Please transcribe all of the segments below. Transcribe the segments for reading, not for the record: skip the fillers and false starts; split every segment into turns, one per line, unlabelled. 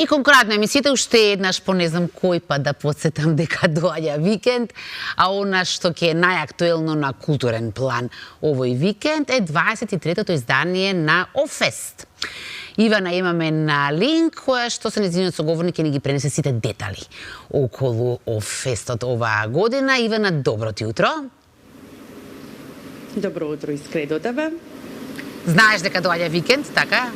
И конкретно емисијата уште еднаш по не знам кој пат да подсетам дека доаѓа викенд, а она што ќе е најактуелно на културен план овој викенд е 23-тото издание на Офест. Ивана имаме на линк, која што се нејзиниот соговорник ќе ни ги пренесе сите детали околу Офестот оваа година. Ивана, добро ти утро.
Добро утро искре до тебе.
Знаеш дека доаѓа викенд, така?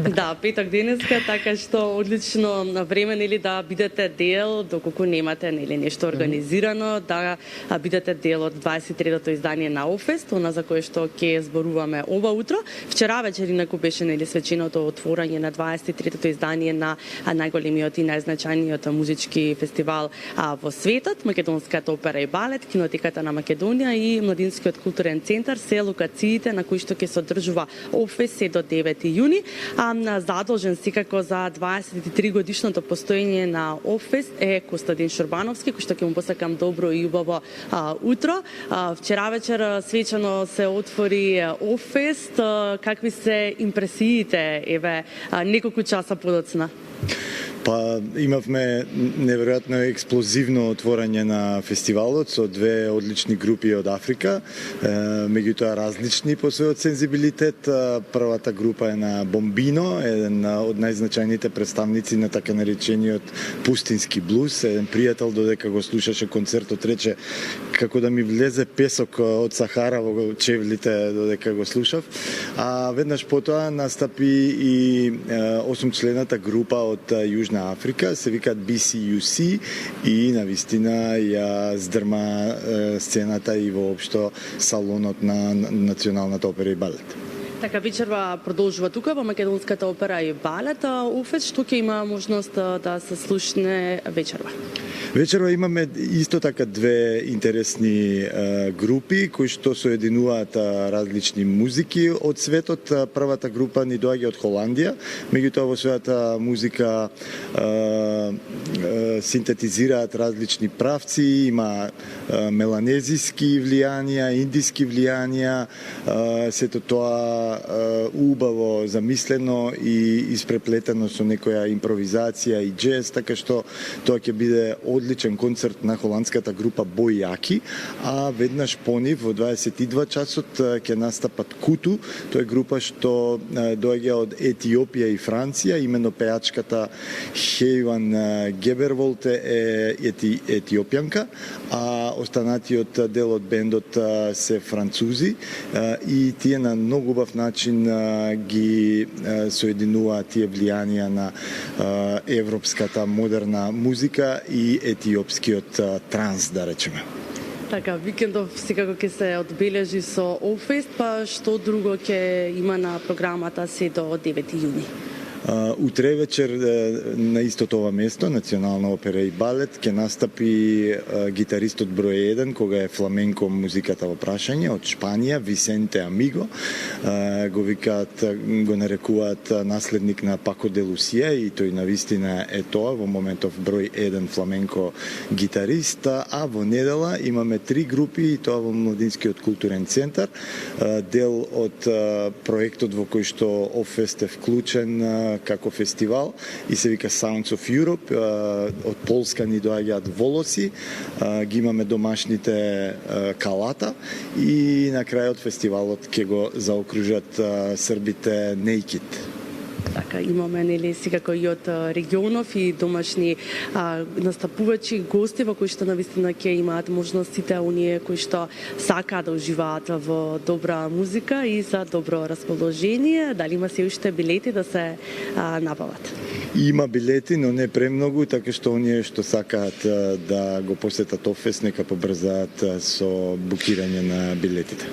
Да, петок денеска, така што одлично време нели да бидете дел, доколку немате нели нешто организирано, да бидете дел од 23-тото издание на Офест, она за кое што ќе зборуваме ова утро. Вчера вечер инаку беше нели свеченото отворање на 23-тото издание на најголемиот и најзначајниот музички фестивал во светот, Македонската опера и балет, Кинотеката на Македонија и Младинскиот културен центар се локациите на кои што ќе се одржува Офест се до 9 јуни. Задолжен секако за 23 годишното постоење на Офест е Костадин Шурбановски, кој што ќе му посакам добро и убаво утро. Вчера вечер свечено се отвори Офест. Какви се импресиите, еве, неколку часа подоцна?
Па имавме неверојатно експлозивно отворање на фестивалот со две одлични групи од Африка, меѓутоа различни по својот сензибилитет. Првата група е на Бомбино, еден од најзначајните представници на така наречениот пустински блуз. Еден пријател додека го слушаше концертот рече како да ми влезе песок од Сахара во чевлите додека го слушав. А веднаш потоа настапи и 8-члената група од Јужна Африка, се викаат BCUC и навистина ја здрма сцената и воопшто салонот на Националната опера и балет.
Така, вечерва продолжува тука во Македонската опера и балет. Офест, што ќе има можност да се слушне вечерва?
Вечерва имаме исто така две интересни групи кои што соединуваат различни музики од светот. Првата група ни доаѓа од Холандија, меѓутоа во својата музика синтетизираат различни правци, има меланезиски влијанија, индиски влијанија, сето тоа убаво замислено и испреплетено со некоја импровизација и джез, така што тоа ќе биде одличен концерт на холандската група Бојаки, а веднаш по нив во 22 часот ќе настапат Куту. Тоа е група што доаѓа од Етиопија и Франција, имено пеачката Хејван Геберволте е етиопјанка, а останатиот дел од бендот се французи и тие на многу убав начин ги соединуваат тие влијанија на европската модерна музика и етиопскиот транс, да речеме.
Така, викендов секако ќе се одбележи со Офест, па што друго ќе има на програмата се до 9 јуни?
Утре вечер на истото ова место, Национална опера и балет, ќе настапи гитаристот број 1, кога е фламенко музиката во прашање, од Шпанија, Висенте Амиго. Го викаат, го нарекуваат наследник на Пако де Лусија и тој навистина е тоа, во моментов број 1 фламенко гитарист, а во недела имаме 3 групи, и тоа во Младинскиот културен центар, дел од проектот во кој што Офест е вклучен како фестивал и се вика Sounds of Europe. Од Полска ни доаѓаат Волоси, ги имаме домашните Калата и на крајот фестивалот ќе го заокружат србите Naked.
Така, имаме нели секако и од регионов и домашни настапувачи, гости во кои што навистина ќе имаат можност сите оние кои што сакаат да уживаат во добра музика и за добро расположение. Дали има се уште билети да се набават?
Има билети, но не премногу, така што оние што сакаат да го посетат Офест нека побрзаат со букирање на билетите.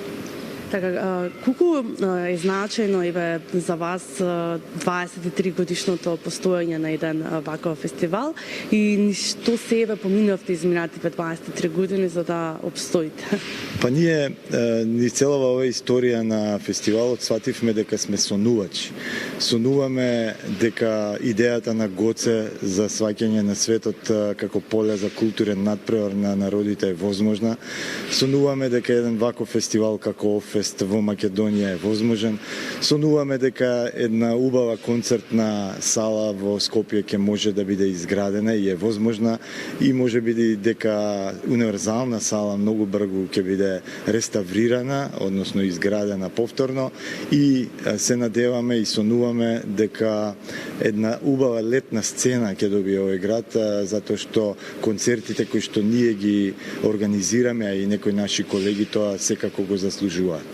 Така, колку е значајно еве за вас 23 годишното постоење на еден ваков фестивал и што се еве поминавте изминативе 23 години за да обстоите?
Па ние ни целава оваа историја на фестивалот свативме дека сме сонувачи. Сонуваме дека идејата на Гоце за сваќање на светот како поле за културен надпревар на народите е возможна. Сонуваме дека еден ваков фестивал како Офест Офест во Македонија е возможен. Сонуваме дека една убава концертна сала во Скопје ќе може да биде изградена и е возможна, и може биде дека универзална сала многу брзо ќе биде реставрирана, односно изградена повторно, и се надеваме и сонуваме дека една убава летна сцена ќе добие овој град, затоа што концертите кои што ние ги организираме, а и некои наши колеги, тоа секако го заслужуваат.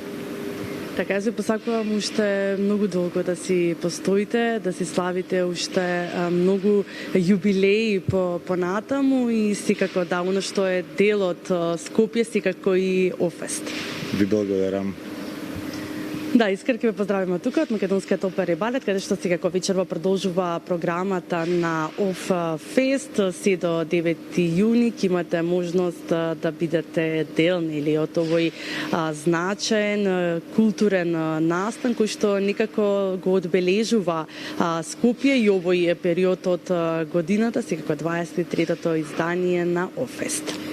Така се посакувам уште многу долго да си постоите, да си славите уште многу јубилеи понатаму и секако да, оно што е дел од Скопје, секако и Офест.
Ви благодарам.
Да, искрено ќе ве поздравиме тука од Македонскиот опера и балет, каде што секако вечерва продолжува програмата на Офест. Се до 9 јуни ќе имате можност да бидете дел нели од овој значаен културен настан кој што некако го одбележува Скопје и овој период од годината, секако 23-тото издание на Офест.